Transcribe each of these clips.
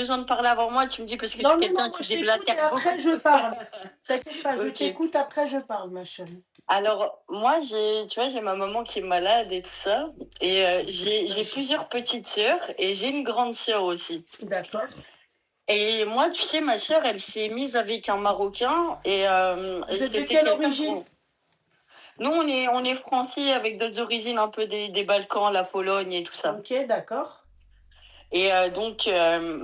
besoin de parler avant moi, tu me dis parce que je Non, suis non, non, quelqu'un moi qui je t'écoute et déblatère après beaucoup. je parle. T'inquiète pas, je Ok. t'écoute, après je parle, ma chérie. Alors, moi, tu vois, j'ai ma maman qui est malade et tout ça. Et j'ai D'accord. plusieurs petites sœurs et j'ai une grande sœur aussi. D'accord. Et moi, tu sais, ma sœur, elle s'est mise avec un Marocain et Vous êtes de c'était quelle quelqu'un origine? qu'on... Nous, on est français avec d'autres origines, un peu des Balkans, la Pologne et tout ça. Ok, d'accord. Et donc,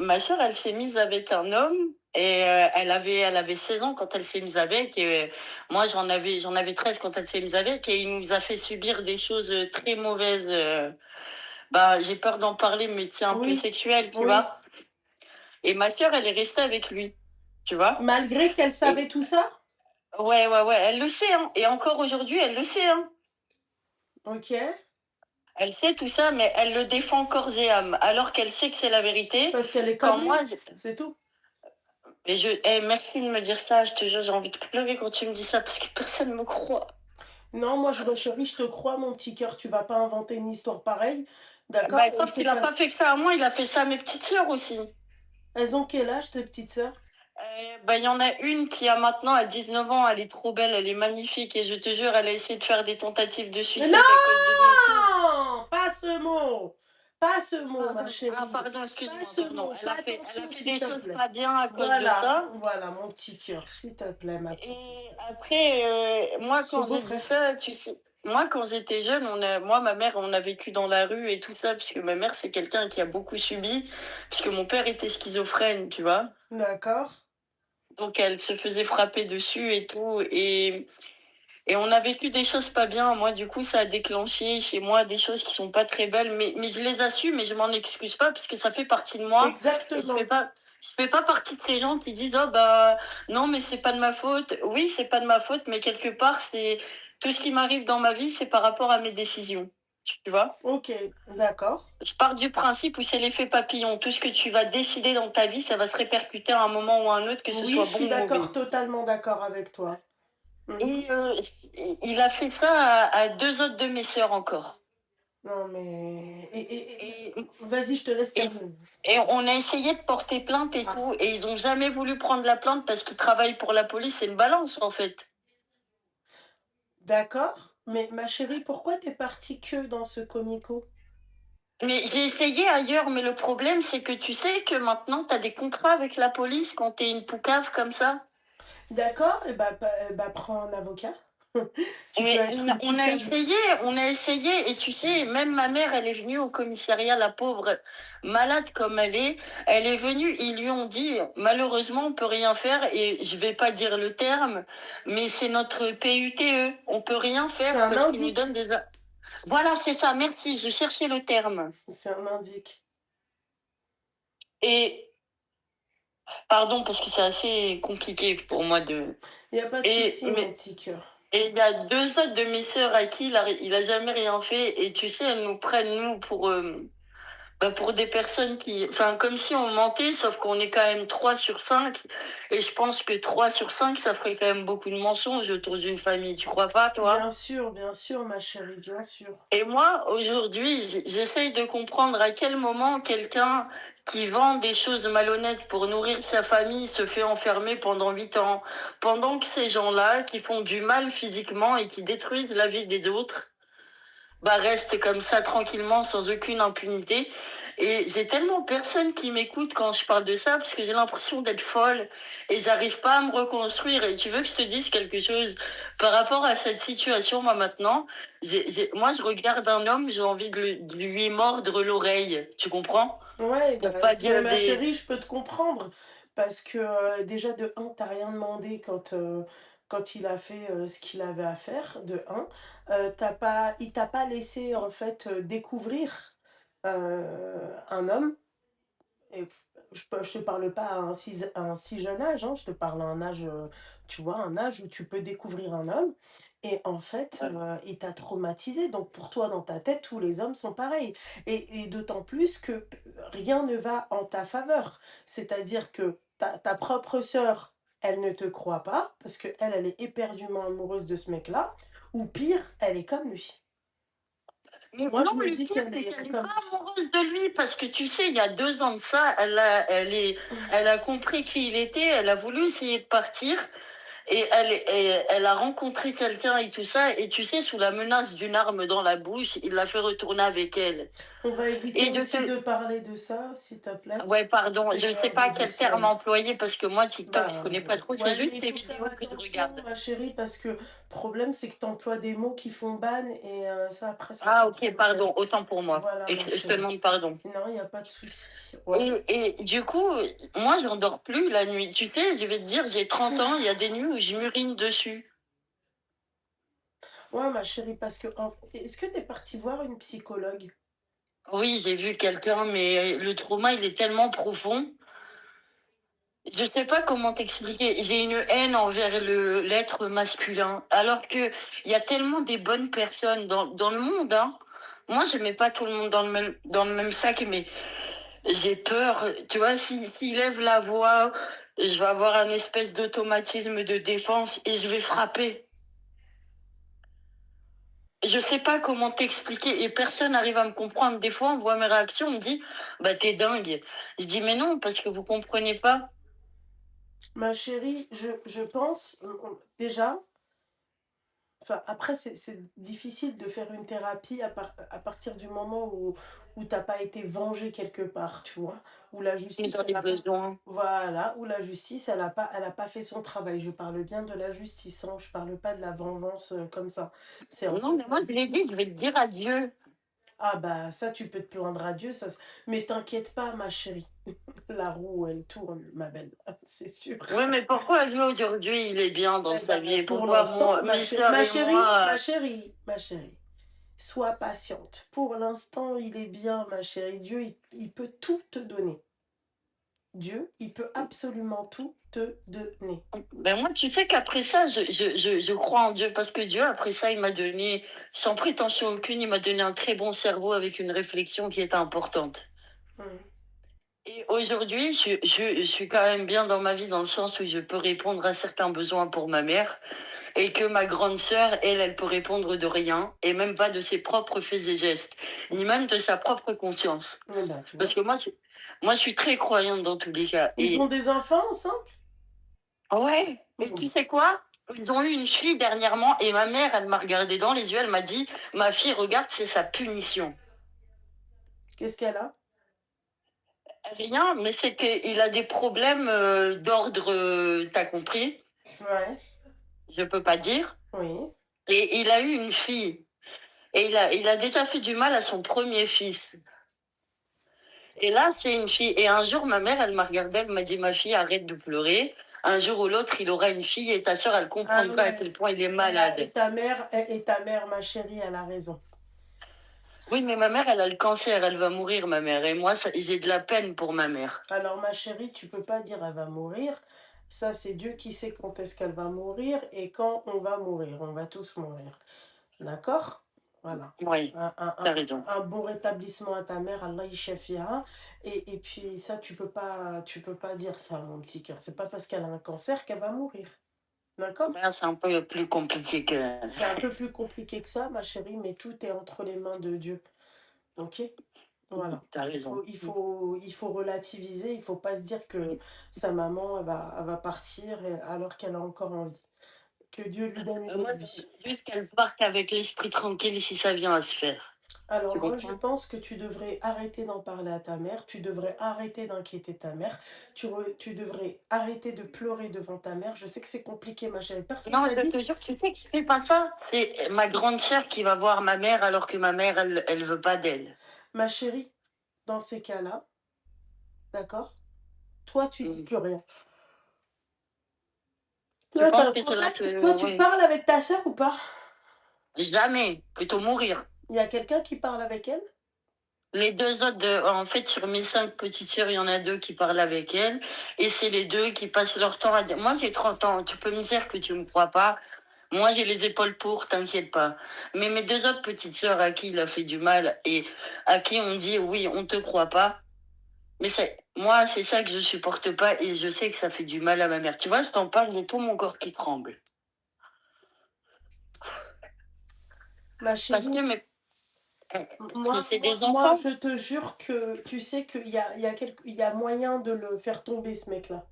ma sœur, elle s'est mise avec un homme et elle avait 16 ans quand elle s'est mise avec. Et moi, j'en avais 13 quand elle s'est mise avec. Et il nous a fait subir des choses très mauvaises. Bah, j'ai peur d'en parler, mais c'est un peu Oui, sexuel, tu oui. vois. Et ma sœur, elle est restée avec lui, tu vois. Malgré qu'elle Et savait tout ça? ouais, ouais, ouais, elle le sait, hein. Et encore aujourd'hui, elle le sait, hein. Ok. Elle sait tout ça, mais elle le défend corps et âme, alors qu'elle sait que c'est la vérité. Parce qu'elle est Quand comme moi, lui, c'est tout. merci de me dire ça, je te jure, j'ai envie de pleurer quand tu me dis ça parce que personne ne me croit. Non, moi, ma chérie, je te crois, mon petit cœur, tu vas pas inventer une histoire pareille. D'accord? Bah, Il sauf s'est qu'il a pas passé. fait que ça à moi, il a fait ça à mes petites sœurs aussi. Elles ont quel âge, tes petites sœurs? Bah, il y en a une qui a maintenant à 19 ans, elle est trop belle, elle est magnifique et je te jure, elle a essayé de faire des tentatives de Non! suicide à cause de lui et tout. Pas ce mot! Pas ce mot, ma Pardon, chérie. pardon, Pas excuse-moi, ce pardon. mot. Elle Fais a fait, elle a attention, fait s'il des te choses plaît. pas bien à cause de Voilà, ça. voilà, mon petit cœur, s'il te plaît, ma petite. Et après, moi, Son quand j'ai dit beau-frère. ça, tu sais, moi, quand j'étais jeune, moi, ma mère, on a vécu dans la rue et tout ça, puisque ma mère, c'est quelqu'un qui a beaucoup subi, puisque mon père était schizophrène, tu vois. D'accord. Donc, elle se faisait frapper dessus et tout. Et on a vécu des choses pas bien. Moi, du coup, ça a déclenché chez moi des choses qui sont pas très belles, mais je les assume et je m'en excuse pas, parce que ça fait partie de moi. Et Exactement. je fais pas partie de ces gens qui disent, oh, bah, non, mais c'est pas de ma faute. Oui, c'est pas de ma faute, mais quelque part, c'est tout ce qui m'arrive dans ma vie, c'est par rapport à mes décisions. Tu vois? Ok, d'accord. Je pars du principe où c'est l'effet papillon. Tout ce que tu vas décider dans ta vie, ça va se répercuter à un moment ou à un autre, que ce Oui, soit je suis bon ou d'accord, mauvais. totalement d'accord avec toi. Mhm. Et il a fait ça à deux autres de mes sœurs encore. Non, mais... Et, Vas-y, je te laisse et, terminer. et on a essayé de porter plainte et Ah, tout, et ils ont jamais voulu prendre la plainte parce qu'ils travaillent pour la police. C'est une balance, en fait. d'accord. Mais ma chérie, pourquoi t'es partie que dans ce comico? Mais j'ai essayé ailleurs, mais le problème, c'est que tu sais que maintenant, tu as des contrats avec la police quand t'es une poucave comme ça. D'accord, et bah prends un avocat. Tu peux Mais être une poucave. on a essayé, et tu sais, même ma mère, elle est venue au commissariat, la pauvre, malade comme elle est venue, ils lui ont dit, malheureusement, on peut rien faire, et je vais pas dire le terme, mais c'est notre PUTE, on peut rien C'est faire un parce qu'ils nous indique. donnent des... Voilà, c'est ça, merci, je cherchais le terme. C'est un indique. Et, pardon, parce que c'est assez compliqué pour moi de... Il n'y a pas de Et, souci, mon mais, petit cœur. et il y a deux autres de mes sœurs à qui il a jamais rien fait. Et tu sais, elles nous prennent, nous, pour des personnes qui... Enfin, comme si on mentait, sauf qu'on est quand même 3 sur 5. Et je pense que 3 sur 5 ça ferait quand même beaucoup de mensonges autour d'une famille. Tu crois pas, toi? Bien sûr, ma chérie, bien sûr. Et moi, aujourd'hui, j'essaye de comprendre à quel moment quelqu'un qui vend des choses malhonnêtes pour nourrir sa famille se fait enfermer pendant 8 ans, pendant que ces gens-là, qui font du mal physiquement et qui détruisent la vie des autres, bah restent comme ça tranquillement, sans aucune impunité. Et j'ai tellement personne qui m'écoute quand je parle de ça, parce que j'ai l'impression d'être folle et j'arrive pas à me reconstruire. Et tu veux que je te dise quelque chose par rapport à cette situation, moi maintenant, moi je regarde un homme, j'ai envie de lui mordre l'oreille, tu comprends? Ouais, Pour pas mais dire ma des... chérie, je peux te comprendre. Parce que déjà, de un, t'as rien demandé quand il a fait ce qu'il avait à faire, de un. Il t'a pas laissé, en fait, découvrir un homme. Et je te parle pas à un si jeune âge, hein, je te parle à un âge, tu vois, un âge où tu peux découvrir un homme. Et en fait, il t'a traumatisé. Donc pour toi, dans ta tête, tous les hommes sont pareils. Et d'autant plus que rien ne va en ta faveur. C'est-à-dire que ta propre sœur, elle ne te croit pas, parce qu'elle, elle est éperdument amoureuse de ce mec-là. Ou pire, elle est comme lui. Mais Moi, je non, me le dis pire, qu'elle c'est est qu'elle n'est pas comme... amoureuse de lui parce que tu sais, il y a 2 ans de ça, elle a compris qui il était, elle a voulu essayer de partir. Et elle a rencontré quelqu'un et tout ça, et tu sais, sous la menace d'une arme dans la bouche, il l'a fait retourner avec elle. On va éviter Et je aussi te... de parler de ça, s'il te plaît. Ouais, pardon, je C'est ne sais hors de pas quel terme dossier. employer parce que moi, TikTok, je Bah, connais pas trop, c'est ouais, mais juste il les faut faire vidéos que je attention, regarde. ma chérie, parce que le problème, c'est que tu emploies des mots qui font ban et ça, après, ça Ah, peut ok, trop faire. pardon, autant pour moi. Voilà, Et ma je te chérie. demande pardon. Non, il n'y a pas de souci. Ouais. Et du coup, moi, je n'endors plus la nuit. Tu sais, je vais te dire, j'ai 30 ans, il y a des nuits où je m'urine dessus. Ouais, ma chérie, parce que est-ce que tu es partie voir une psychologue? Oui, j'ai vu quelqu'un, mais le trauma, il est tellement profond. Je sais pas comment t'expliquer. J'ai une haine envers l'être masculin, alors que il y a tellement des bonnes personnes dans le monde, hein. Moi, je mets pas tout le monde dans le même sac, mais j'ai peur. Tu vois, s'il lève la voix, je vais avoir un espèce d'automatisme de défense et je vais frapper. Je sais pas comment t'expliquer et personne n'arrive à me comprendre. Des fois, on voit mes réactions, on me dit, bah t'es dingue. Je dis, mais non, parce que vous comprenez pas. Ma chérie, je pense, déjà, enfin, après, c'est difficile de faire une thérapie à partir du moment où t'as pas été vengé quelque part, tu vois, où la Et justice, j'en elle ai a pas, besoin. voilà, où la justice, elle a pas fait son travail. Je parle bien de la justice, hein, je parle pas de la vengeance comme ça. C'est en Non, fait mais la moi, je l'ai victime. dit, je vais le dire à Dieu. Ah bah ça, tu peux te plaindre à Dieu, mais t'inquiète pas, ma chérie. La roue, elle tourne, ma belle, c'est sûr. Oui, mais pourquoi lui, aujourd'hui, il est bien dans Eh sa ben, vie? Et pour pourquoi l'instant, moi, mes sœurs et moi... ma chérie, sois patiente. Pour l'instant, il est bien, ma chérie. Dieu, il peut tout te donner. Dieu, il peut absolument tout te donner. Ben moi, tu sais qu'après ça, je crois en Dieu parce que Dieu, après ça, il m'a donné, sans prétention aucune, il m'a donné un très bon cerveau avec une réflexion qui est importante. Mm. Et aujourd'hui, je suis quand même bien dans ma vie dans le sens où je peux répondre à certains besoins pour ma mère et que ma grande sœur, elle peut répondre de rien et même pas de ses propres faits et gestes, ni même de sa propre conscience. Eh ben, tu Parce vois. que moi, je suis très croyante dans tous les cas. Ils ont Et des enfants ensemble? ouais, et Mm. tu sais quoi? Ils ont eu une fille dernièrement et ma mère, elle m'a regardé dans les yeux, elle m'a dit, ma fille, regarde, c'est sa punition. Qu'est-ce qu'elle a? Rien, mais c'est qu'il a des problèmes d'ordre, t'as compris? Ouais, Je peux pas dire. oui. Et il a eu une fille. Et il a déjà fait du mal à son premier fils. Et là, c'est une fille. Et un jour, ma mère, elle m'a regardée, elle m'a dit, ma fille, arrête de pleurer. Un jour ou l'autre, il aura une fille et ta soeur, elle Ah comprendra à ouais. quel point il est malade. Et ta mère, ma chérie, elle a raison. Oui, mais ma mère, elle a le cancer, elle va mourir, ma mère. Et moi, j'ai de la peine pour ma mère. Alors, ma chérie, tu peux pas dire elle va mourir. Ça, c'est Dieu qui sait quand est-ce qu'elle va mourir et quand on va mourir. On va tous mourir. D'accord? Voilà. Oui, t'as raison. Un bon rétablissement à ta mère, Allah yashafia. Et puis ça, tu peux pas dire ça, mon petit cœur. C'est pas parce qu'elle a un cancer qu'elle va mourir. D'accord? Ben, c'est un peu plus compliqué que... C'est un peu plus compliqué que ça, ma chérie, mais tout est entre les mains de Dieu. Ok? Voilà. T'as raison. Il faut relativiser, il faut pas se dire que sa maman elle va partir alors qu'elle a encore envie. Que Dieu lui donne une Moi, autre je vie. veux juste qu'elle parte avec l'esprit tranquille si ça vient à se faire. Alors Tu moi, je comprends? pense que tu devrais arrêter d'en parler à ta mère, tu devrais arrêter d'inquiéter ta mère, tu devrais arrêter de pleurer devant ta mère. Je sais que c'est compliqué, ma chérie. Personne Non, t'a je dit, te jure, tu sais que c'est pas ça. C'est ma grande sœur qui va voir ma mère alors que ma mère, elle veut pas d'elle. ma chérie, dans ces cas-là, d'accord? Toi, tu dis Mm. plus rien. Tu Toi, t'as penses un que cela contact, toi, se... tu Oui. parles avec ta sœur ou pas? Jamais. Plutôt mourir. Il y a quelqu'un qui parle avec elle? Les deux autres, en fait, sur mes 5 petites sœurs, il y en a deux qui parlent avec elle. Et c'est les deux qui passent leur temps à dire, moi j'ai 30 ans, tu peux me dire que tu me crois pas. Moi j'ai les épaules pour, t'inquiète pas. Mais mes deux autres petites sœurs à qui il a fait du mal et à qui on dit, oui, on te croit pas. Mais moi, c'est ça que je supporte pas et je sais que ça fait du mal à ma mère. Tu vois, je t'en parle, j'ai tout mon corps qui tremble. Ma Parce que chérie, mes... Si Moi, c'est moi, des moi, enfants, je te jure que tu sais il y a moyen de le faire tomber, ce mec-là.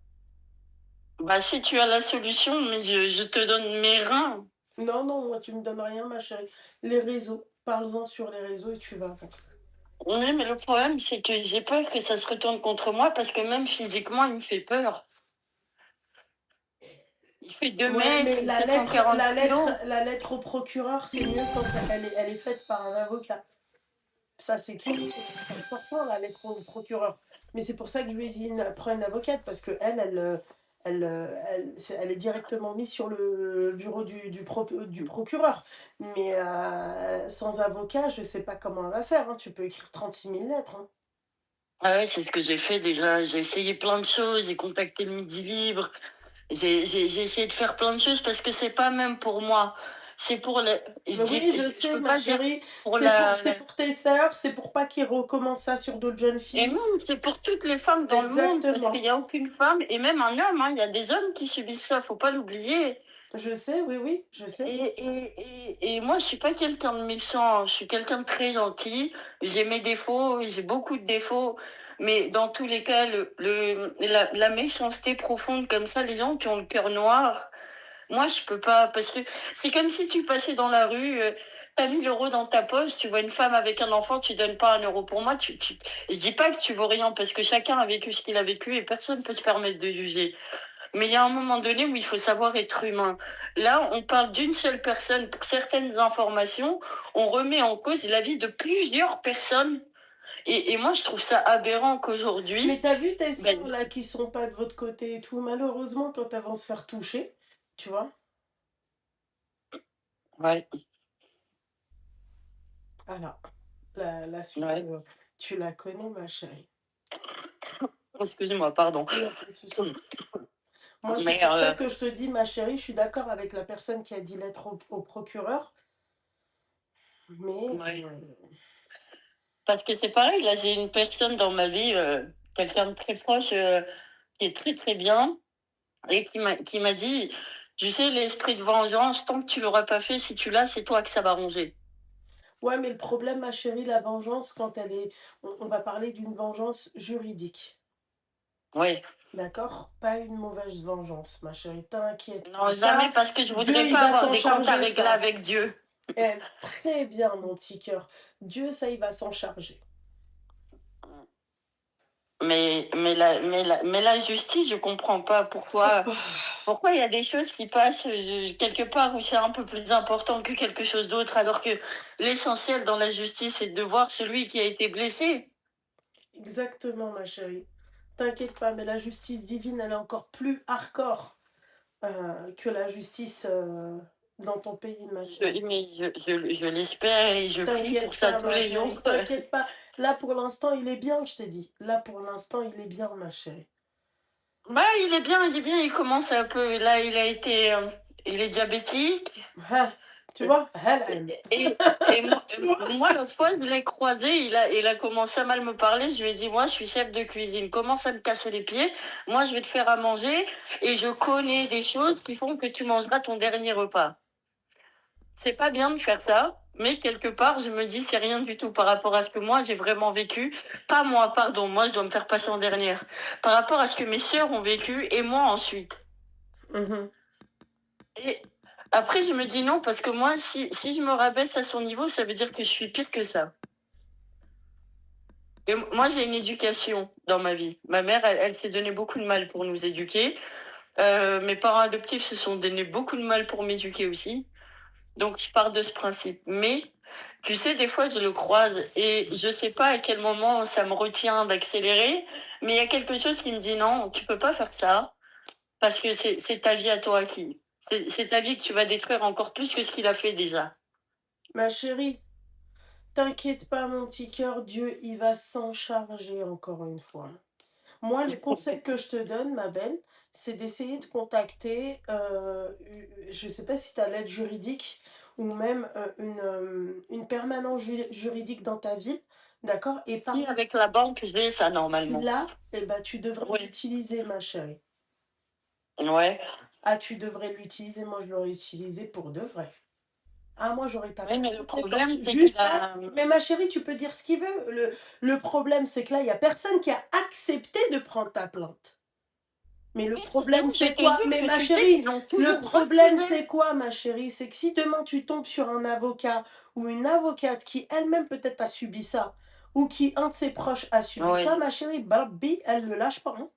bah si tu as la solution, mais je te donne mes reins. Non, non, moi, tu me donnes rien, ma chérie. Les réseaux, parle-en sur les réseaux et tu vas voir. Oui, mais le problème, c'est que j'ai peur que ça se retourne contre moi parce que même physiquement, il me fait peur. Il fait 2 Ouais, mètres, mais il fait 140 kilos. la lettre au procureur, c'est mieux quand elle est faite par un avocat. Ça, c'est clair. C'est important, la lettre au procureur. Mais c'est pour ça que je lui ai dit, prends une avocate, parce que elle est directement mise sur le bureau du procureur. Mais sans avocat, je sais pas comment elle va faire, hein. Tu peux écrire 36 000 lettres, hein. Ah ouais, c'est ce que j'ai fait déjà. J'ai essayé plein de choses, j'ai contacté le Midi Libre, j'ai essayé de faire plein de choses parce que c'est pas même pour moi. C'est pour les. Mais oui, je Je sais, peux ma pas dire chérie, pour la. c'est pour tes sœurs, c'est pour pas qu'ils recommencent ça sur d'autres jeunes Et filles. même, c'est pour toutes les femmes dans le monde, parce qu'il Exactement. n'y a aucune femme, et même un homme, hein, il y a des hommes qui subissent ça, faut pas l'oublier. Je sais, oui, oui, je sais. Et moi, je suis pas quelqu'un de méchant, je suis quelqu'un de très gentil. J'ai mes défauts, j'ai beaucoup de défauts, mais dans tous les cas, la méchanceté profonde comme ça, les gens qui ont le cœur noir, moi, je peux pas, parce que c'est comme si tu passais dans la rue, t'as 1 000 € dans ta poche, tu vois une femme avec un enfant, tu donnes pas 1 euro pour moi, je dis pas que tu vaux rien, parce que chacun a vécu ce qu'il a vécu et personne peut se permettre de juger. Mais il y a un moment donné où il faut savoir être humain. Là, on parle d'une seule personne pour certaines informations, on remet en cause la vie de plusieurs personnes. Et moi, je trouve ça aberrant Mais qu'aujourd'hui, t'as vu tes ben, sœurs là qui sont pas de votre côté et tout, malheureusement quand elles vont se faire toucher, tu vois. ouais, Alors, la suite, ouais, tu la connais, ma chérie. excuse-moi, pardon. Il y a pas de souci. Moi, c'est Mais, pour ça que je te dis, ma chérie, je suis d'accord avec la personne qui a dit lettre au procureur, mais ouais. Parce que c'est pareil, là, j'ai une personne dans ma vie, quelqu'un de très proche, qui est très très bien, et qui m'a dit, tu sais, l'esprit de vengeance, tant que tu l'auras pas fait, si tu l'as, c'est toi que ça va ronger. ouais, mais le problème, ma chérie, la vengeance, quand elle est, on va parler d'une vengeance juridique, Ouais. d'accord? Pas une mauvaise vengeance, ma chérie. T'inquiète pas. Non, jamais Ça, parce que je Dieu, voudrais il pas va avoir s'en des comptes à charger, régler ça. avec Dieu. Eh, très bien, mon petit cœur. Dieu, ça, il va s'en charger. Mais la justice, je comprends pas pourquoi il y a des choses qui passent quelque part où c'est un peu plus important que quelque chose d'autre, alors que l'essentiel dans la justice, c'est de voir celui qui a été blessé. Exactement, ma chérie. T'inquiète pas, mais la justice divine, elle est encore plus hardcore que la justice dans ton pays, ma chérie. Je l'espère et je prie pour T'inquiète ça pas, tous ma les jours. chérie. T'inquiète pas. Là, pour l'instant, il est bien, je t'ai dit. Là, pour l'instant, il est bien, ma chérie. Bah, il est bien, il commence un peu. Là, il est diabétique. Ah, tu vois? Helen. Et, et moi, Tu vois? l'autre fois, je l'ai croisé, il a commencé à mal me parler. Je lui ai dit, moi, je suis chef de cuisine. Commence à me casser les pieds. Moi, je vais te faire à manger et je connais des choses qui font que tu mangeras ton dernier repas. C'est pas bien de faire ça, mais quelque part, je me dis, c'est rien du tout par rapport à ce que moi, j'ai vraiment vécu. Pas moi, pardon, moi, je dois me faire passer en dernière. Par rapport à ce que mes sœurs ont vécu et moi ensuite. Mhm. Et après, je me dis non, parce que moi, si je me rabaisse à son niveau, ça veut dire que je suis pire que ça. Et moi, j'ai une éducation dans ma vie. Ma mère, elle s'est donné beaucoup de mal pour nous éduquer. Mes parents adoptifs se sont donné beaucoup de mal pour m'éduquer aussi. Donc, je pars de ce principe. Mais, tu sais, des fois, je le croise et je sais pas à quel moment ça me retient d'accélérer, mais il y a quelque chose qui me dit non, tu peux pas faire ça parce que c'est ta vie à toi qui. C'est ta vie que tu vas détruire encore plus que ce qu'il a fait déjà. Ma chérie, t'inquiète pas, mon petit cœur. Dieu, il va s'en charger encore une fois. Moi, le conseil que je te donne, ma belle, c'est d'essayer de contacter, je ne sais pas si tu as l'aide juridique ou même une permanence juridique dans ta ville, d'accord? Et Si, parmi avec la banque, j'ai ça tu normalement. l'as, eh ben, tu devrais Oui. l'utiliser, ma chérie. Ouais. Ah, tu devrais l'utiliser, moi je l'aurais utilisé pour de vrai. Ah, moi, j'aurais Oui, tapé à mais le toutes les portes. problème, c'est que Juste là, mais ma chérie, tu peux dire ce qu'il veut. Le problème, c'est que là, il y a personne qui a accepté de prendre ta plainte. Mais le problème, je c'est te quoi? dis Mais que ma tu sais qu'ils chérie, l'ont le toujours problème, refusé. c'est quoi, ma chérie? C'est que si demain tu tombes sur un avocat ou une avocate qui elle-même peut-être a subi ça, ou qui un de ses proches a subi ça, Oui. ma chérie, Barbie, elle ne lâche pas, hein.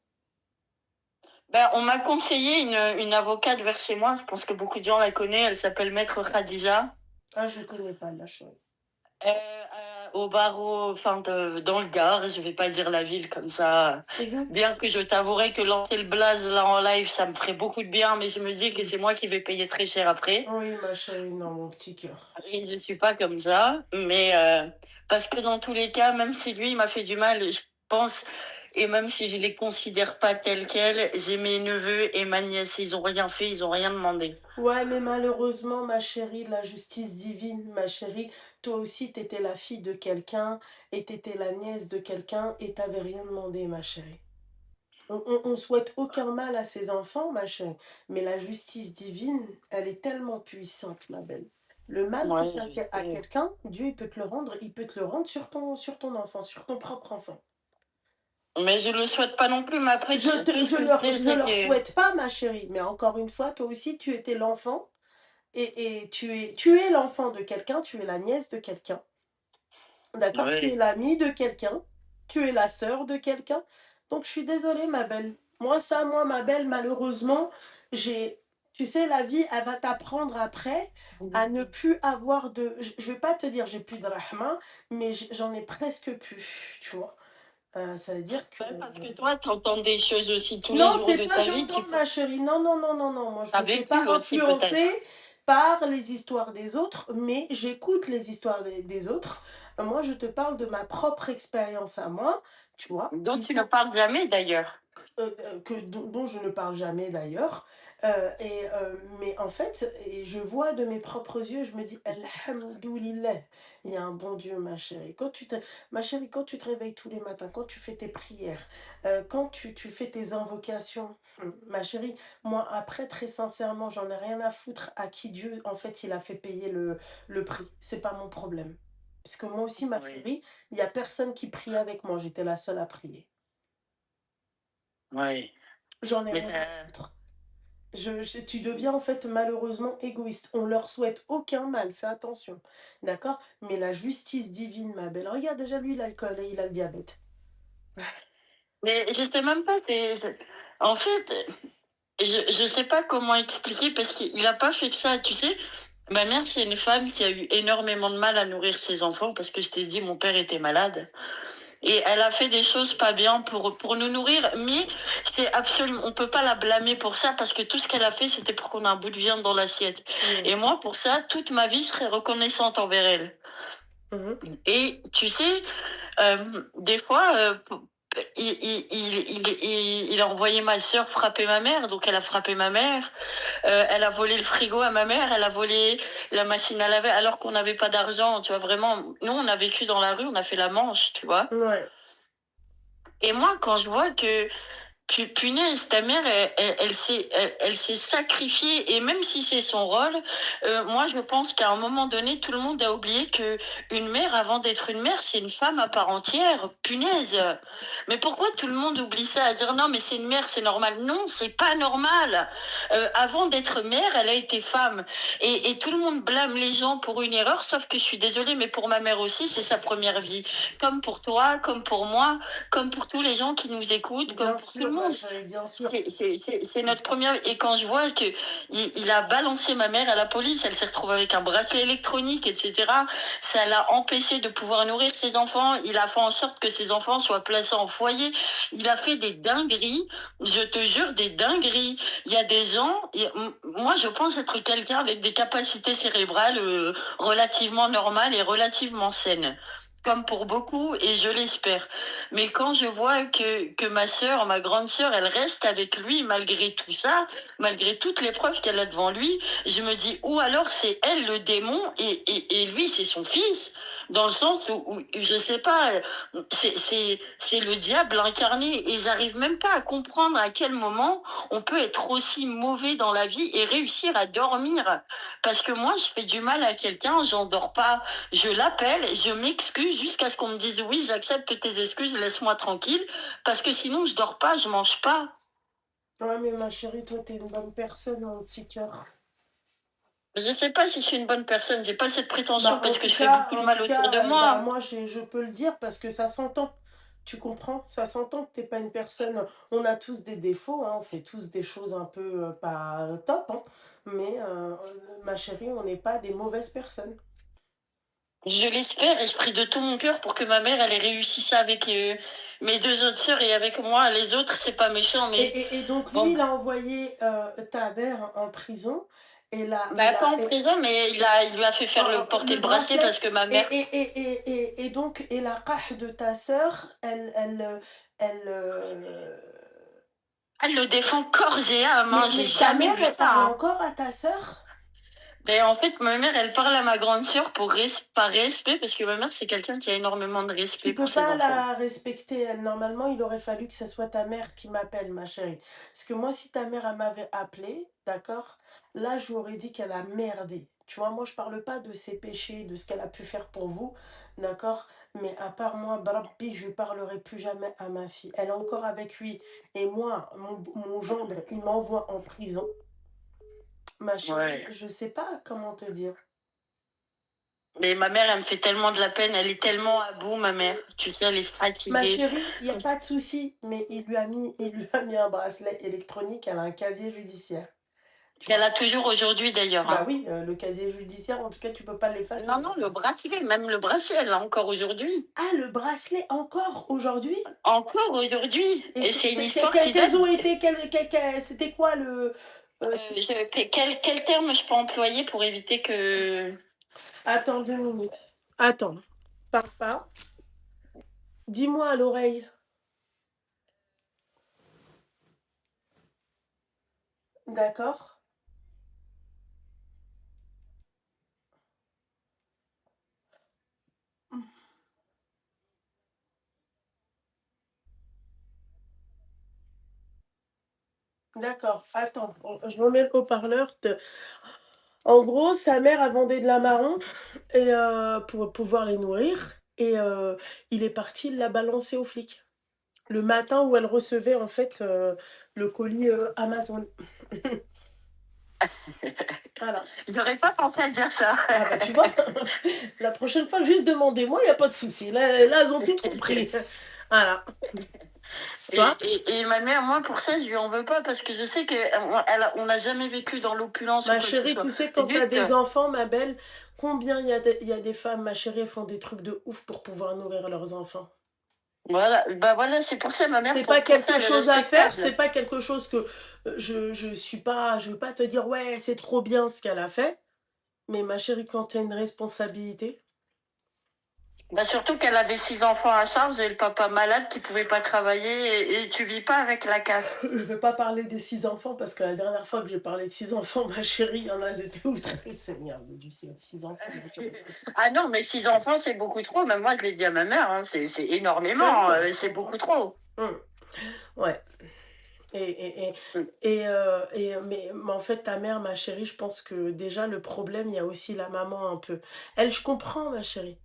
Ben, on m'a conseillé une avocate vers chez moi. Je pense que beaucoup de gens la connaissent. Elle s'appelle Maître Khadija. Ah, je connais pas, la chérie. Au barreau, enfin, dans le Gard. Je vais pas dire la ville comme ça. Mhm. Bien que je t'avouerai que lancer le blaze là en live, ça me ferait beaucoup de bien, mais je me dis que c'est moi qui vais payer très cher après. Oui, ma chérie, non, mon petit cœur. Et je suis pas comme ça, mais parce que dans tous les cas, même si lui il m'a fait du mal, je pense, et même si je les considère pas tels quels, j'ai mes neveux et ma nièce, ils ont rien fait, ils ont rien demandé. Ouais, mais malheureusement, ma chérie, la justice divine, ma chérie, toi aussi, t'étais la fille de quelqu'un et t'étais la nièce de quelqu'un et t'avais rien demandé, ma chérie. On souhaite aucun mal à ses enfants, ma chérie, mais la justice divine, elle est tellement puissante, ma belle. Le mal que tu Ouais, as je fait à sais. quelqu'un, Dieu, il peut te le rendre, il peut te le rendre sur ton enfant, sur ton propre enfant. Mais je le souhaite pas non plus, mais après, tout ce que je sais, Je c'est leur que souhaite pas, ma chérie, mais encore une fois, toi aussi, tu étais l'enfant, et tu es l'enfant de quelqu'un, tu es la nièce de quelqu'un, d'accord? Tu es ouais. l'amie de quelqu'un, tu es la sœur de quelqu'un. Donc, je suis désolée, ma belle. Moi, ma belle, malheureusement, j'ai... Tu sais, la vie, elle va t'apprendre après à ne plus avoir de... Je vais pas te dire j'ai plus de rahma, mais j'en ai presque plus, tu vois. Ça veut dire que... Ouais, parce que toi, tu entends des choses aussi tous les Non, jours c'est de pas ta vie j'entends, qu'il faut. ma chérie. Non, non, non, non, non. Moi, je T'as me fais pas vécu aussi influencer peut-être. par les histoires des autres, mais j'écoute les histoires des autres. Moi, je te parle de ma propre expérience à moi, tu vois. Dont Il tu ne faut parles jamais d'ailleurs. dont je ne parle jamais d'ailleurs. Mais en fait, et je vois de mes propres yeux, je me dis, Alhamdoulilah, il y a un bon Dieu, ma chérie. Ma chérie, quand tu te réveilles tous les matins, quand tu fais tes prières, quand tu fais tes invocations, ma chérie, moi, après, très sincèrement, j'en ai rien à foutre à qui Dieu, en fait, il a fait payer le prix. C'est pas mon problème. Parce que moi aussi, ma Oui. chérie, il y a personne qui prie avec moi. J'étais la seule à prier. Oui. J'en ai Mais rien à foutre. Tu deviens en fait malheureusement égoïste. On leur souhaite aucun mal, fais attention. D'accord? Mais la justice divine, ma belle, regarde déjà lui, l'alcool et il a le diabète. mais je sais même pas, en fait, je sais pas comment expliquer parce qu'il a pas fait que ça, tu sais. Ma mère, c'est une femme qui a eu énormément de mal à nourrir ses enfants parce que je t'ai dit, mon père était malade. Et elle a fait des choses pas bien pour nous nourrir, mais c'est absolument, on peut pas la blâmer pour ça parce que tout ce qu'elle a fait, c'était pour qu'on ait un bout de viande dans l'assiette. Mhm. Et moi, pour ça, toute ma vie, je serais reconnaissante envers elle. Mhm. Et tu sais, des fois, il a envoyé ma soeur frapper ma mère, donc elle a frappé ma mère. Elle a volé le frigo à ma mère, elle a volé la machine à laver alors qu'on n'avait pas d'argent, tu vois, vraiment. Nous, on a vécu dans la rue, on a fait la manche, tu vois. Ouais. Et moi, quand je vois que punaise, ta mère, elle s'est sacrifiée. Et même si c'est son rôle, moi, je pense qu'à un moment donné, tout le monde a oublié que une mère, avant d'être une mère, c'est une femme à part entière. Punaise. Mais pourquoi tout le monde oublie ça à dire non, mais c'est une mère, c'est normal. Non, c'est pas normal. Avant d'être mère, elle a été femme. Et tout le monde blâme les gens pour une erreur, sauf que je suis désolée, mais pour ma mère aussi, c'est sa première vie. Comme pour toi, comme pour moi, comme pour tous les gens qui nous écoutent, comme Bien pour tout le sûr, ma monde. chérie, bien sûr. C'est notre première. Et quand je vois que il a balancé ma mère à la police, elle s'est retrouvée avec un bracelet électronique, etc. Ça l'a empêché de pouvoir nourrir ses enfants. Il a fait en sorte que ses enfants soient placés en foyer. Il a fait des dingueries. Je te jure, des dingueries. Il y a des gens. Moi, je pense être quelqu'un avec des capacités cérébrales relativement normales et relativement saines. comme pour beaucoup, et je l'espère. Mais quand je vois que ma sœur, ma grande sœur, elle reste avec lui malgré tout ça, malgré toutes les preuves qu'elle a devant lui, je me dis, ou alors c'est elle le démon et lui c'est son fils, dans le sens où je sais pas, c'est le diable incarné et j'arrive même pas à comprendre à quel moment on peut être aussi mauvais dans la vie et réussir à dormir. Parce que moi, je fais du mal à quelqu'un, j'en dors pas, je l'appelle, je m'excuse jusqu'à ce qu'on me dise oui, j'accepte tes excuses, laisse-moi tranquille, parce que sinon je dors pas, je mange pas. Ouais, mais ma chérie, toi, t'es une bonne personne, mon petit cœur. Je sais pas si je suis une bonne personne, j'ai pas cette prétention Bah, parce que je fais beaucoup de mal autour de bah, moi. moi, je peux le dire parce que ça s'entend. Tu comprends? Ça s'entend que t'es pas une personne. On a tous des défauts, hein, on fait tous des choses un peu pas top, hein, mais ma chérie, on n'est pas des mauvaises personnes. Je l'espère et je prie de tout mon cœur pour que ma mère elle ait réussi ça avec mes deux autres sœurs et avec moi. Les autres, c'est pas méchant, mais Et donc, lui, bon, il a envoyé ta mère en prison. Et bah pas en prison, mais il lui a fait faire porter le le bracelet bracelet parce que ma et, mère, et donc et la rah de ta sœur, elle elle le défend corps et âme. Hein, j'ai mais ta jamais mère, vu elle ça. parle Hein. encore à ta sœur? Ben, en fait, ma mère, elle parle à ma grande sœur par respect, parce que ma mère, c'est quelqu'un qui a énormément de Tu respect pour peux ses pas enfants. la respecter, elle. Normalement, il aurait fallu que ce soit ta mère qui m'appelle, ma chérie. Parce que moi, si ta mère, elle m'avait appelé, d'accord, là, je lui aurais dit qu'elle a merdé. Tu vois, moi, je parle pas de ses péchés, de ce qu'elle a pu faire pour vous, d'accord? Mais à part moi, Brabbi, je parlerai plus jamais à ma fille. Elle est encore avec lui. Et moi, mon gendre, il m'envoie en prison. Ma chérie, Ouais. je sais pas comment te dire. Mais ma mère, elle me fait tellement de la peine, elle est tellement à bout, ma mère. Tu sais, elle est Ma fatiguée. chérie, il n'y a pas de souci, mais il lui a mis un bracelet électronique, elle a un casier judiciaire. Tu Qu'elle vois? a toujours aujourd'hui, d'ailleurs. Bah Hein. oui, le casier judiciaire, en tout cas, tu peux pas l'effacer. Non, non, le bracelet, même le bracelet, elle l'a encore aujourd'hui. Ah, le bracelet encore aujourd'hui? Encore aujourd'hui. Et c'est une histoire qui date. Quels ont été, c'était quoi Quel terme je peux employer pour éviter que... Attends 2 minutes. Attends, pars pas. Dis-moi à l'oreille. D'accord? D'accord, attends, je remets le haut-parleur. En gros, sa mère a vendu de la marron et, pour pouvoir les nourrir. Et il est parti la balancer aux flics. Le matin où elle recevait en fait le colis Amazon. Voilà. J'aurais pas pensé à dire ça. Ah bah tu vois, la prochaine fois, juste demandez-moi, il n'y a pas de souci. Là, elles ont tout compris. Voilà. Toi? Et ma mère, moi, pour ça, je lui en veux pas parce que je sais on n'a jamais vécu dans l'opulence ou Ma quoi que ce chérie, soit. tu sais, quand tu as Juste, des enfants, ma belle, combien il y a des femmes, ma chérie, elles font des trucs de ouf pour pouvoir nourrir leurs enfants. voilà, bah voilà, c'est pour ça, ma mère, C'est pas pour ça, quelque elle est chose à faire, respectable. c'est pas quelque chose que je suis pas, je vais pas te dire ouais, c'est trop bien ce qu'elle a fait, mais ma chérie, quand tu as une responsabilité, Bah surtout qu'elle avait 6 enfants à charge et le papa malade qui pouvait pas travailler et tu vis pas avec la casse. je vais pas parler des 6 enfants parce que la dernière fois que j'ai parlé de 6 enfants, ma chérie, il y en a, elles étaient outrées, Seigneur, du ciel, 6 enfants, ma chérie. Ah non, mais 6 enfants, c'est beaucoup trop. Même moi, je l'ai dit à ma mère, hein, c'est Ah énormément, non, je c'est comprends. beaucoup trop. Ouais. Et, Mm. mais en fait, ta mère, ma chérie, je pense que déjà, le problème, il y a aussi la maman un peu. Elle, je comprends, ma chérie.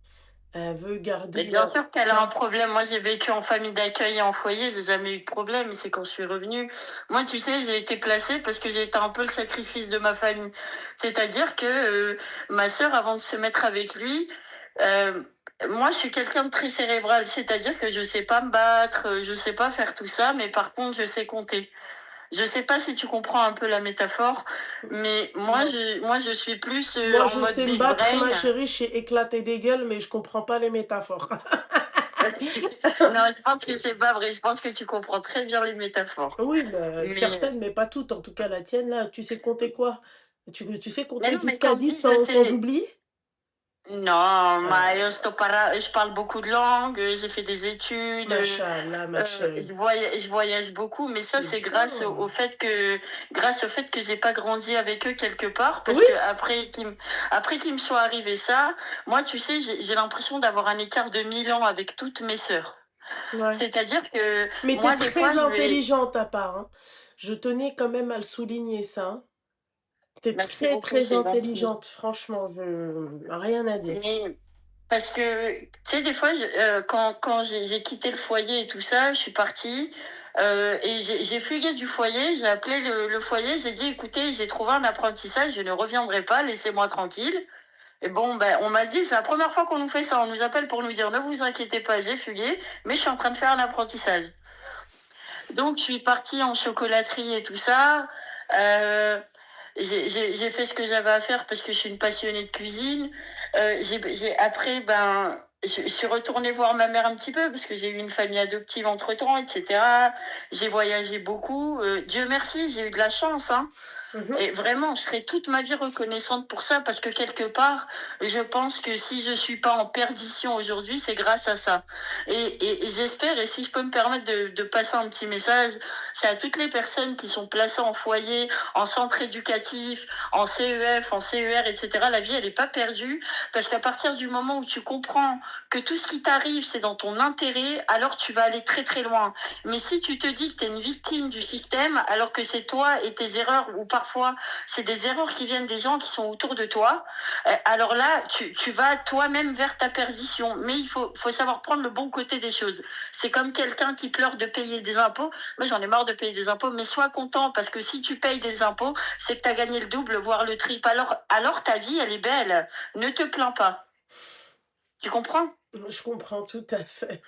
Elle veut Mais garder bien sûr qu'elle a un ça. problème. Moi, j'ai vécu en famille d'accueil et en foyer, j'ai jamais eu de problème. Mais c'est quand je suis revenue. Moi, tu sais, j'ai été placée parce que j'ai été un peu le sacrifice de ma famille. C'est-à-dire que ma sœur, avant de se mettre avec lui, euh, moi, je suis quelqu'un de très cérébral. C'est-à-dire que je sais pas me battre, je sais pas faire tout ça, mais par contre, je sais compter. Je sais pas si tu comprends un peu la métaphore, mais Non. moi, je suis plus Moi, en je mode sais me big battre, ma brain. chérie, je sais éclater des gueules, mais je comprends pas les métaphores. Non, je pense que c'est pas vrai. Je pense que tu comprends très bien les métaphores. Oui, bah, Mais, certaines, mais pas toutes. En tout cas, la tienne, là, tu sais compter quoi? Tu sais mais compter non, mais jusqu'à quand je 10 dis je sans sais, oublier? Non, Ah, ma je parle beaucoup de langues, j'ai fait des études, machallah, ma chérie. je voyage beaucoup, mais ça C'est c'est bien. grâce au fait que j'ai pas grandi avec eux quelque part, parce Oui, que après qu'il me soit arrivé ça, moi tu sais, j'ai l'impression d'avoir un écart de 1000 ans avec toutes mes sœurs. ouais. C'est-à-dire que Mais t'es moi des fois très je vais, intelligente à part, hein. Je tenais quand même à le souligner, ça, hein. T'es merci très, beaucoup, très c'est gentil. intelligente, franchement, je... rien à dire. Mais parce que, tu sais, des fois, quand j'ai quitté le foyer et tout ça, je suis partie et j'ai fugué du foyer. J'ai appelé le foyer. J'ai dit, écoutez, j'ai trouvé un apprentissage. Je ne reviendrai pas. Laissez-moi tranquille. Et bon, ben, on m'a dit, c'est la première fois qu'on nous fait ça. On nous appelle pour nous dire, ne vous inquiétez pas, j'ai fugué, mais je suis en train de faire un apprentissage. Donc, je suis partie en chocolaterie et tout ça. Euh, j'ai fait ce que j'avais à faire parce que je suis une passionnée de cuisine. Après, ben, je suis retournée voir ma mère un petit peu parce que j'ai eu une famille adoptive entre-temps, etc. J'ai voyagé beaucoup. Dieu merci, j'ai eu de la chance, hein. Mhm. Et vraiment, je serai toute ma vie reconnaissante pour ça parce que quelque part, je pense que si je suis pas en perdition aujourd'hui, c'est grâce à ça. Et j'espère, et si je peux me permettre de passer un petit message, c'est à toutes les personnes qui sont placées en foyer, en centre éducatif, en CEF, en CER, etc. La vie, elle n'est pas perdue parce qu'à partir du moment où tu comprends que tout ce qui t'arrive, c'est dans ton intérêt, alors tu vas aller très très loin. Mais si tu te dis que tu es une victime du système, alors que c'est toi et tes erreurs, ou parfois c'est des erreurs qui viennent des gens qui sont autour de toi, alors là, tu vas toi-même vers ta perdition. Mais faut savoir prendre le bon côté des choses. C'est comme quelqu'un qui pleure de payer des impôts. Moi, j'en ai marre de payer des impôts, mais sois content, parce que si tu payes des impôts, c'est que tu as gagné le double, voire le triple. Alors ta vie, elle est belle. Ne te plains pas. Tu comprends? Je comprends tout à fait.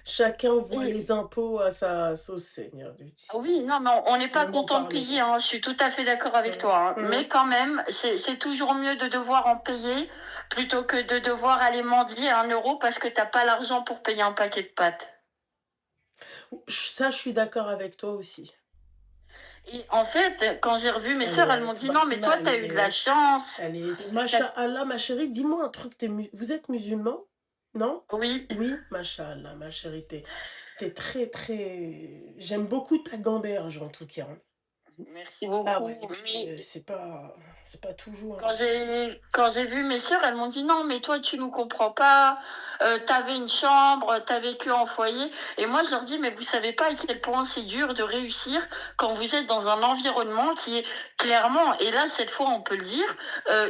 Chacun voit Et les impôts à sa sauce, Seigneur. Tu ah sais. oui, non, mais on n'est pas Ne m'en content de parle payer, pas. hein. Je suis tout à fait d'accord avec Mhm. toi, hein. Mhm. Mais quand même, c'est toujours mieux de devoir en payer plutôt que de devoir aller mendier 1 euro parce que t'as pas l'argent pour payer un paquet de pâtes. Ça, je suis d'accord avec toi aussi. Et en fait, quand j'ai revu mes sœurs, Allez, elles m'ont dit non, mais toi, t'as eu de la chance. Masha'Allah, ma chérie, dis-moi un truc. Vous êtes musulman? Non? Oui, Oui, Masha'Allah, ma chérie, t'es très, très... J'aime beaucoup ta gamberge, en tout cas, hein. merci Ah beaucoup. ouais, et puis Mais c'est pas toujours... quand j'ai vu mes sœurs, elles m'ont dit non, mais toi, tu nous comprends pas. T'avais une chambre, t'as vécu en foyer. Et moi, je leur dis, mais vous savez pas à quel point c'est dur de réussir quand vous êtes dans un environnement qui est clairement, et là, cette fois, on peut le dire,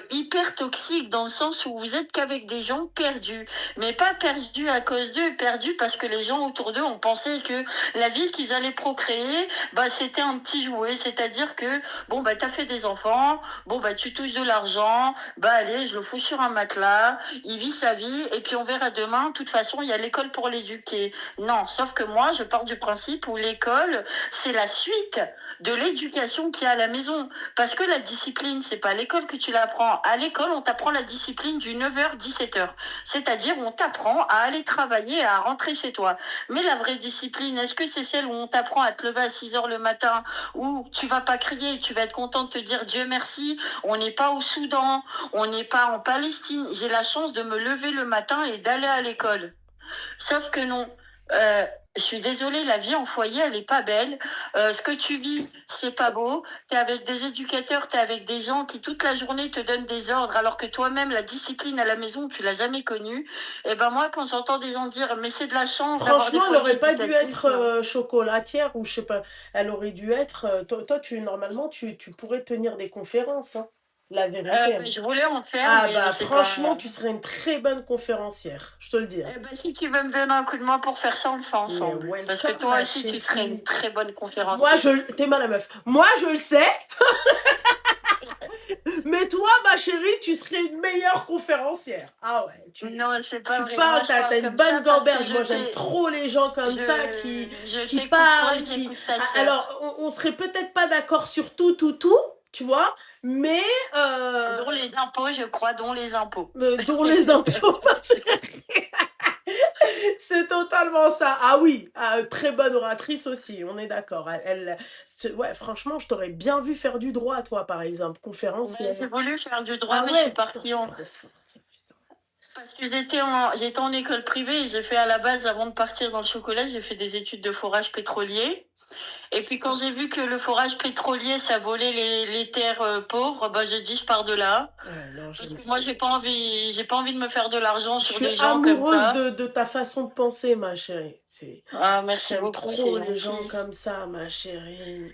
hyper toxique dans le sens où vous êtes qu'avec des gens perdus. Mais pas perdus à cause d'eux, perdus parce que les gens autour d'eux ont pensé que la vie qu'ils allaient procréer, bah, c'était un petit jouet. C'est-à-dire que, bon, bah, t'as fait des enfants, bon, bah, tu touches de l'argent, bah, allez, je le fous sur un matelas, il vit sa vie, et puis on verra demain. De toute façon, il y a l'école pour l'éduquer. Non, sauf que moi, je pars du principe où l'école, c'est la suite de l'éducation qu'il y a à la maison. Parce que la discipline, c'est pas à l'école que tu l'apprends. À l'école, on t'apprend la discipline du 9h, 17h. C'est-à-dire, on t'apprend à aller travailler et à rentrer chez toi. Mais la vraie discipline, est-ce que c'est celle où on t'apprend à te lever à 6h le matin, où tu vas pas crier, tu vas être content de te dire Dieu merci, on n'est pas au Soudan, on n'est pas en Palestine. J'ai la chance de me lever le matin et d'aller à l'école. Sauf que non. Euh, je suis désolée, la vie en foyer, elle est pas belle. Ce que tu vis, c'est pas beau. T'es avec des éducateurs, t'es avec des gens qui toute la journée te donnent des ordres, alors que toi-même, la discipline à la maison, tu l'as jamais connue. Et ben moi, quand j'entends des gens dire, mais c'est de la chance d'avoir des Franchement, elle foyers aurait pas dû éducatifs, être non. chocolatière ou je sais pas. Elle aurait dû être... toi, normalement, tu pourrais tenir des conférences, hein. La vérité, hein. Je voulais en faire, Ah mais je bah sais pas. franchement, tu serais une très bonne conférencière, je te le dis, hein. Eh ben, si tu veux me donner un coup de main pour faire ça, on le fait Mais ensemble. Parce que welcome, toi ma aussi, tu serais une chérie. très bonne Moi, conférencière. t'es mal la meuf. Moi, je le sais, mais toi, ma chérie, tu serais une meilleure conférencière. Ah ouais, Non, c'est pas tu vrai. Moi, parles, je parle t'as une comme ça bonne parce que gamberge. Moi, j'aime trop les gens comme ça je qui t'écoute toi parlent, et qui... j'écoute ta Ah, sœur. alors, on serait peut-être pas d'accord sur tout, tu vois, mais Dont les impôts, je crois, dont les impôts. dont les impôts. C'est totalement ça. Ah oui, très bonne oratrice aussi, on est d'accord. Ouais, franchement, je t'aurais bien vu faire du droit, toi, par exemple, Ben, j'ai conférencière. voulu faire du droit, Ah mais je suis ouais, putain, je partie suis en... trop forte, putain. Parce que j'étais en école privée et j'ai fait à la base, avant de partir dans le chocolat, j'ai fait des études de forage pétrolier. Et puis quand Putain. j'ai vu que le forage pétrolier, ça volait les terres pauvres, bah j'ai dit je pars de là. Ouais, non, Parce j'aime que moi trop. j'ai pas envie de me faire de l'argent Je sur suis des gens comme amoureuse ça. de ta façon de penser, ma chérie. Ah, merci J'aime beaucoup, c'est trop les gentil. gens comme ça, ma chérie.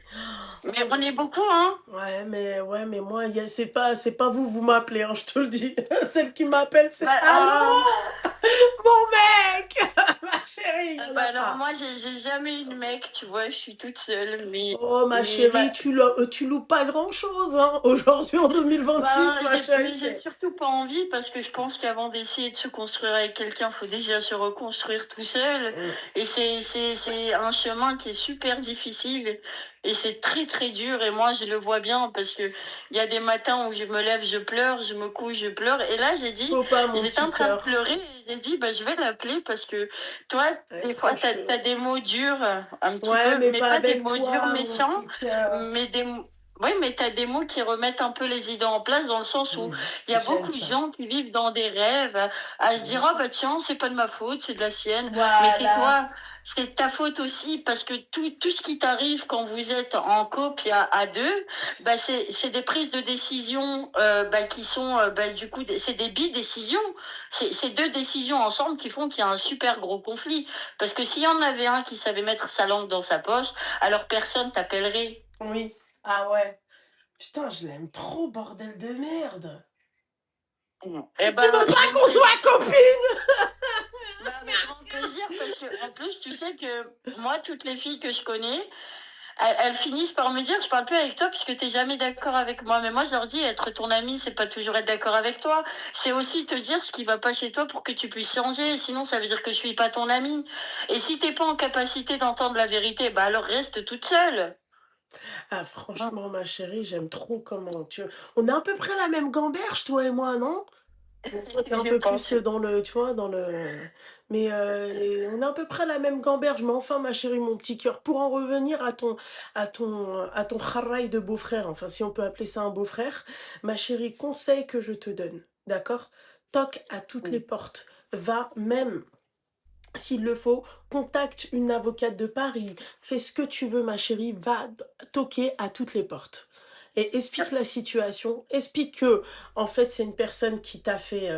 Mais on est beaucoup, hein? Ouais, mais moi, c'est pas vous, vous m'appelez, hein, je te le dis. Celle qui m'appelle, c'est Bah, allô, mon mec, ma chérie, y en a bah alors pas. moi j'ai jamais eu de mec, tu vois, je suis toute seule. Mais, Oh, ma mais chérie, tu loupes pas grand-chose, hein. Aujourd'hui, en 2026, ben, ma chérie, j'ai c'est... surtout pas envie parce que je pense qu'avant d'essayer de se construire avec quelqu'un, faut déjà se reconstruire tout seul. Mm. Et c'est un chemin qui est super difficile et c'est très très dur. Et moi, je le vois bien parce que il y a des matins où je me lève, je pleure, je me couche, je pleure. Et là, Faut pas, mon j'étais petit en train de cœur. pleurer et j'ai dit, bah, je vais l'appeler parce que toi, des fois, t'as Accroche. des mots durs, un petit Ouais, peu, mais mais pas pas des avec mots durs toi, mon méchants, petit cœur. mais oui, mais tu as des mots qui remettent un peu les idées en place dans le sens où il y a J'aime beaucoup de ça. gens qui vivent dans des rêves à se dire, Mm. oh bah tiens, c'est pas de ma faute, c'est de la sienne. Mais Voilà. tais-toi, c'est de ta faute aussi parce que tout ce qui t'arrive quand vous êtes en couple et à deux, bah c'est des prises de décision bah, qui sont, bah, du coup, c'est des bidécisions. C'est deux décisions ensemble qui font qu'il y a un super gros conflit. Parce que s'il y en avait un qui savait mettre sa langue dans sa poche, alors personne t'appellerait. Oui. Ah ouais. Putain, je l'aime trop, bordel de merde. Eh Tu veux ben, pas avec qu'on plaisir. soit copines? Bah, avec grand plaisir, parce que en plus, tu sais que moi, toutes les filles que je connais, elles finissent par me dire, je parle plus avec toi parce que t'es jamais d'accord avec moi. Mais moi, je leur dis, être ton ami, c'est pas toujours être d'accord avec toi. C'est aussi te dire ce qui va pas chez toi pour que tu puisses changer. Sinon, ça veut dire que je suis pas ton ami. Et si t'es pas en capacité d'entendre la vérité, bah alors reste toute seule. Ah, franchement, ma chérie, j'aime trop comment tu... On a à peu près la même gamberge, toi et moi, non? Bon, toi, t'es un Je peu plus pense. dans le, tu vois, dans le... Mais on a à peu près la même gamberge. Mais enfin, ma chérie, mon petit cœur, pour en revenir à ton charaï de beau-frère, enfin, si on peut appeler ça un beau-frère, ma chérie, conseil que je te donne, d'accord? Toque à toutes les portes. Va même s'il le faut, contacte une avocate de Paris, fais ce que tu veux, ma chérie, va toquer à toutes les portes. Et explique la situation, explique que, en fait, c'est une personne qui t'a fait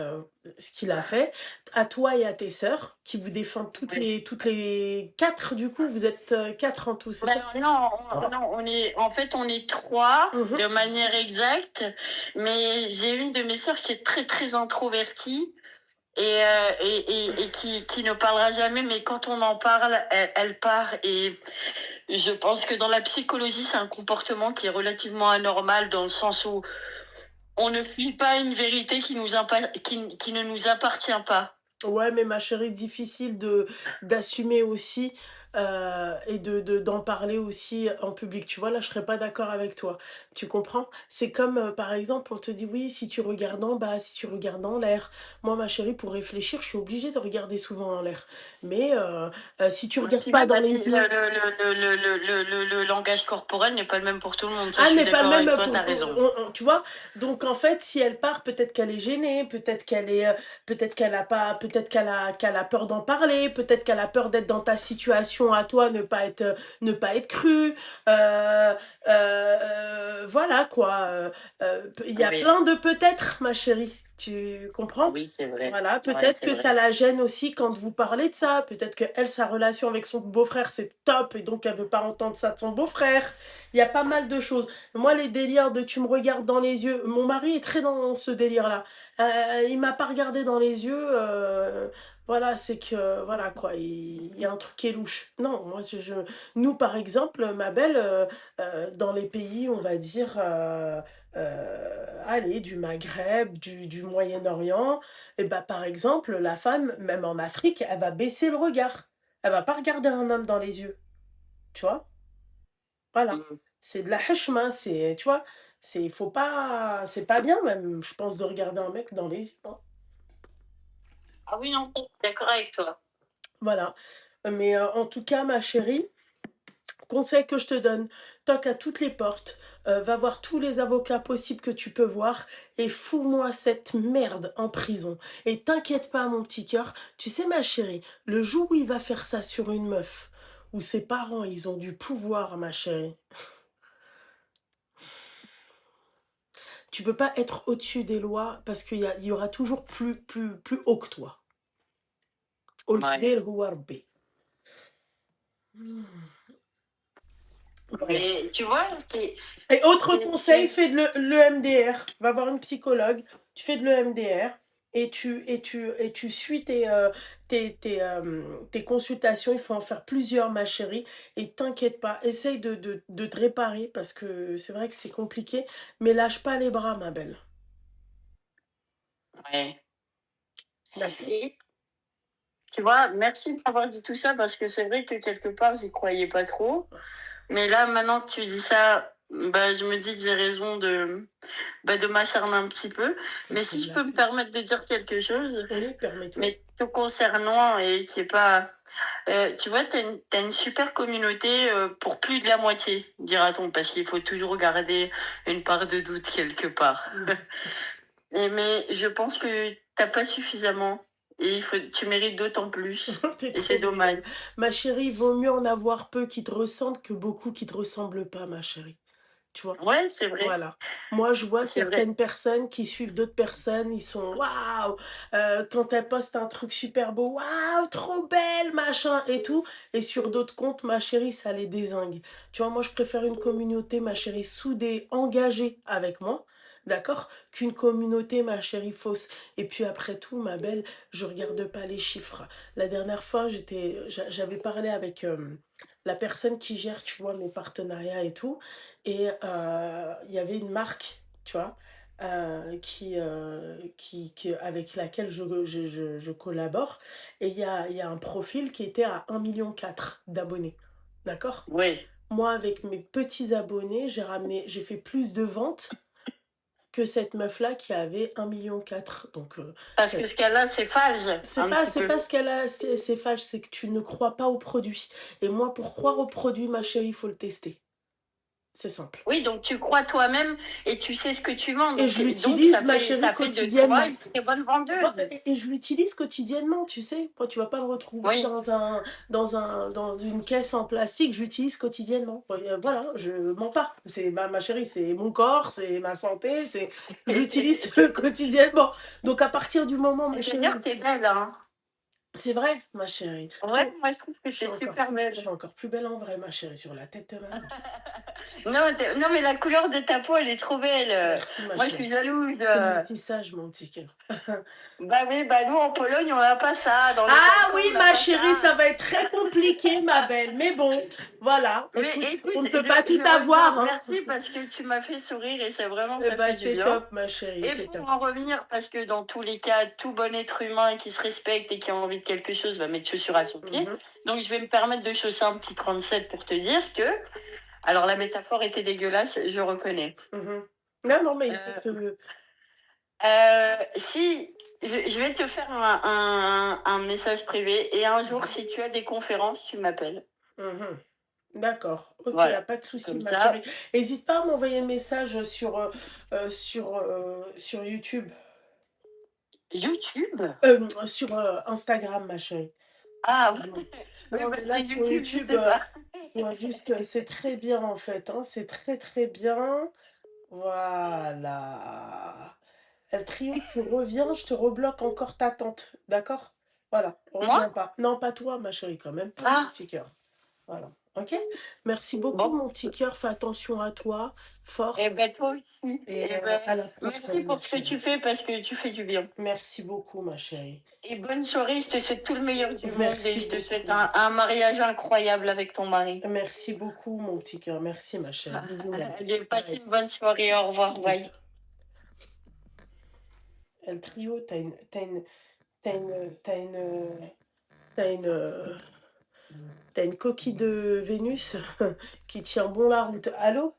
ce qu'il a fait, à toi et à tes sœurs, qui vous défendent toutes les quatre, du coup, vous êtes quatre en tout, c'est Ben ça? non, non, en fait, on est trois Mhm. de manière exacte, mais j'ai une de mes sœurs qui est très, très introvertie et qui ne parlera jamais, mais quand on en parle, elle part. Et je pense que dans la psychologie, c'est un comportement qui est relativement anormal dans le sens où on ne fuit pas une vérité qui ne nous appartient pas. Ouais, mais ma chérie, difficile d'assumer aussi et d'en parler aussi en public. Tu vois, là, je serais pas d'accord avec toi. Tu comprends? C'est comme, par exemple, on te dit, oui, si tu regardes en bas, si tu regardes en l'air. Moi, ma chérie, pour réfléchir, je suis obligée de regarder souvent en l'air. Mais si tu regardes Tu pas vois, dans les yeux, le langage corporel n'est pas le même pour tout le monde. Ça, je ah, suis n'est pas le d'accord même avec toi, t'as raison. tu vois? Donc en fait, si elle part, peut-être qu'elle est gênée, peut-être qu'elle a pas, peut-être qu'elle a peur d'en parler, peut-être qu'elle a peur d'être dans ta situation à toi, ne pas être crue. Voilà quoi. Il y a Oui, plein de peut-être, ma chérie. Tu comprends? oui, c'est vrai. Voilà, Ouais, peut-être c'est que ça vrai. la gêne aussi quand vous parlez de ça. Peut-être que elle, sa relation avec son beau-frère, c'est top et donc elle veut pas entendre ça de son beau-frère. Il y a pas mal de choses. Moi, les délires de tu me regardes dans les yeux, mon mari est très dans ce délire-là. Il m'a pas regardé dans les yeux. Voilà, c'est que voilà quoi, il y a un truc qui est louche. Non, moi, nous par exemple, ma belle, dans les pays, on va dire. Allez, du Maghreb, du Moyen-Orient, et bah par exemple, la femme, même en Afrique, elle va baisser le regard. Elle va pas regarder un homme dans les yeux, tu vois? Voilà. Mm. C'est de la heshma, c'est, tu vois, faut pas, c'est pas bien même, je pense, de regarder un mec dans les yeux, hein. Ah oui, non, d'accord avec toi. Voilà. Mais en tout cas, ma chérie, Conseil que je te donne, toque à toutes les portes, va voir tous les avocats possibles que tu peux voir et fous-moi cette merde en prison. Et t'inquiète pas, mon petit cœur, tu sais, ma chérie, le jour où il va faire ça sur une meuf, où ses parents, ils ont du pouvoir, ma chérie, tu peux pas être au-dessus des lois parce il y aura toujours plus haut que toi. Ouais. Olkbel Huarbe. Voilà. Mais tu vois, Et autre conseil, c'est- fais de l'EMDR. Va voir une psychologue, tu fais de l'EMDR et tu suis tes consultations. Il faut en faire plusieurs, ma chérie. Et t'inquiète pas, essaye de te réparer parce que c'est vrai que c'est compliqué. Mais lâche pas les bras, ma belle. ouais. D'accord. Et tu vois, merci de m'avoir dit tout ça parce que c'est vrai que quelque part, j'y croyais pas trop. Mais là, maintenant que tu dis ça, bah, je me dis que j'ai raison de m'acharner un petit peu. Mais si je peux me permettre de dire quelque chose, Oui, permets-toi. mais te concernant et qui est pas. Tu vois, t'as une super communauté pour plus de la moitié, dira-t-on, parce qu'il faut toujours garder une part de doute quelque part. Mais je pense que t'as pas suffisamment. Et tu mérites d'autant plus. T'es Et trop c'est dommage. mignonne. Ma chérie, il vaut mieux en avoir peu qui te ressemblent que beaucoup qui te ressemblent pas, ma chérie. Tu vois? Ouais, c'est vrai. Voilà. Moi, je vois C'est vrai. certaines personnes qui suivent d'autres personnes, ils sont waouh! Quand elles postent un truc super beau, waouh, trop belle, machin et tout. Et sur d'autres comptes, ma chérie, ça les dézingue. Tu vois, moi, je préfère une communauté, ma chérie, soudée, engagée avec moi. D'accord? Qu'une communauté, ma chérie, fausse. Et puis après tout, ma belle, je regarde pas les chiffres. La dernière fois, j'avais parlé avec la personne qui gère, tu vois, mes partenariats et tout. Et il y avait une marque, tu vois, avec laquelle je collabore. Et il y a un profil qui était à 1,4 million d'abonnés. D'accord? Oui. Moi, avec mes petits abonnés, j'ai fait plus de ventes que cette meuf-là qui avait 1,4 million. Donc, Parce que ce cas-là, c'est false, un petit c'est peu. pas ce qu'elle a, c'est fâche, c'est que tu ne crois pas au produit. Et moi, pour croire au produit, ma chérie, il faut le tester. C'est simple. Oui, donc tu crois toi-même et tu sais ce que tu vends. Et je Donc l'utilise, ma chérie, ça fait de toi quotidiennement. une très bonne vendeuse. Et je l'utilise quotidiennement, tu sais. Moi, tu vas pas me retrouver Oui. dans une caisse en plastique, j'utilise quotidiennement. Voilà, je mens pas. C'est ma chérie, c'est mon corps, c'est ma santé, j'utilise quotidiennement. Donc, à partir du moment, ma Et chérie, d'ailleurs, t'es belle, hein. c'est vrai, ma chérie. Ouais, moi je trouve que Je suis t'es encore, super je suis belle. encore plus belle en vrai, ma chérie, sur la tête de ma mère. Non, non, mais la couleur de ta peau, elle est trop belle. Merci, ma Moi, je chérie. suis jalouse. C'est le métissage, mon petit cœur. Bah oui, bah nous en Pologne, on n'a pas ça. Dans les Ah Balkans, oui, on n'a ma pas chérie, ça. ça va être très compliqué, ma belle. Mais bon, voilà. Mais Écoute, on écoute, ne peut pas je tout reviens. avoir, hein. Merci parce que tu m'as fait sourire et c'est vraiment, Eh ça ben, fait du c'est bien. top, ma chérie, Et c'est top. pour en revenir, parce que dans tous les cas, tout bon être humain qui se respecte et qui a envie de quelque chose va mettre chaussure à son pied. Mhm, Donc je vais me permettre de chausser un petit 37 pour te dire que... Alors la métaphore était dégueulasse, je reconnais. mhm. Non, non, mais il faut Euh, te... si je vais te faire un message privé et un jour, si tu as des conférences, tu m'appelles. Mhm. D'accord, ok, y a Voilà. pas de souci, Comme ma chérie. ça. N'hésite pas à m'envoyer un message sur YouTube, YouTube? sur Instagram, ma chérie. Ah oui, oui, Non, mais parce là, que sur YouTube, je YouTube, sais pas. je vois juste, c'est très bien, en fait, hein, c'est très, très bien. Voilà. El Trio, tu reviens, je te rebloque encore ta tante, d'accord? Voilà, Moi? reviens pas. Non, pas toi, ma chérie, quand même pas, mon Ah, petit cœur. Voilà, ok? Merci beaucoup, bon. mon petit cœur, fais attention à toi, Eh force, ben toi aussi. et Eh ben, à la merci prochaine, ma pour ce que tu chérie. fais parce que tu fais du bien. Merci beaucoup, ma chérie. Et bonne soirée, je te souhaite tout le meilleur du monde et Merci je te beaucoup, souhaite mon un petit. mariage incroyable avec ton mari. Merci beaucoup, mon petit cœur. Merci, ma chérie. Bisous, ma belle. Allez, passe Bye. une bonne soirée, au revoir, Bisous. bye. El Trio, t'as une, t'as une, t'as une, t'as une coquille de Vénus qui tient bon la route. Allô?